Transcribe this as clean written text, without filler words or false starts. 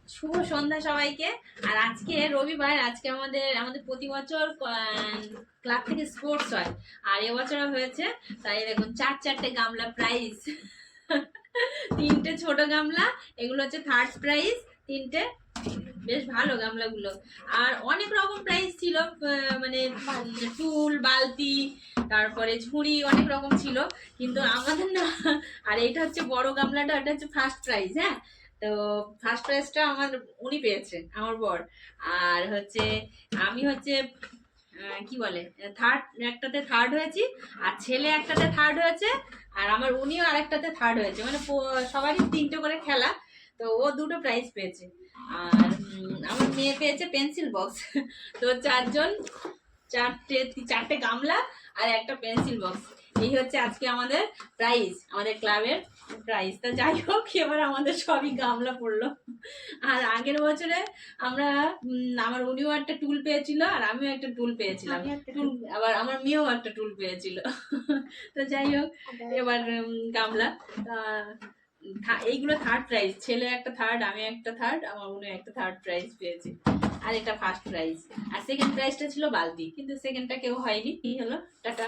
শুভ সন্ধ্যা সবাইকে। আর আজকে রবিবার, আজকে আমাদের আমাদের প্রতি বছর ক্লাব থেকে স্পোর্টস হয়, আর এবছর হয়েছে। তাই দেখুন চারটে গামলা প্রাইজ। তিনটে ছোট গামলা, এগুলো হচ্ছে থার্ড প্রাইজ। তিনটে বেশ ভালো গামলাগুলো। আর অনেক রকম প্রাইস ছিল, মানে টুল, বালতি, তারপরে ঝুড়ি, অনেক রকম ছিল। কিন্তু আমাদের না, আর এটা হচ্ছে বড় গামলাটা, এটা হচ্ছে ফার্স্ট প্রাইজ। হ্যাঁ, তো ফার্স্ট প্রাইজটা আমার উনি পেয়েছে, আমার বর। আর হচ্ছে আমি হচ্ছে কি বলে থার্ড, একটাতে থার্ড হয়েছি, আর ছেলে একটাতে থার্ড হয়েছে, আর আমার উনিও আরেকটাতে থার্ড হয়েছে। মানে সবারই তিনটে করে খেলা, তো ও দুটো প্রাইজ পেয়েছে। আর আমার মেয়ে পেয়েছে পেন্সিল বক্স। তো চারজন, চারটে চারটে গামলা আর একটা পেন্সিল বক্স। এই হচ্ছে আজকে আমাদের প্রাইজ, আমাদের ক্লাবের প্রাইজ। তা যাই হোক, এবার আমাদের সবই গামলা পড়লো। আর আগের বছরে আমরা আমার উনিও একটা টুল পেয়েছিল, আর আমিও একটা টুল পেয়েছিলাম। আবার আমার মেয়েও একটা টুল পেয়েছিল। তো যাই হোক, এবার গামলা এইগুলো থার্ড প্রাইজ। ছেলে একটা থার্ড, আমি একটা থার্ড, আমার উনি একটা থার্ড প্রাইজ পেয়েছি। আর এটা ফার্স্ট প্রাইজ। আর সেকেন্ড প্রাইজটা ছিল বালতি, কিন্তু সেকেন্ডটা কেউ হয়নি। কি হলো, টাটা।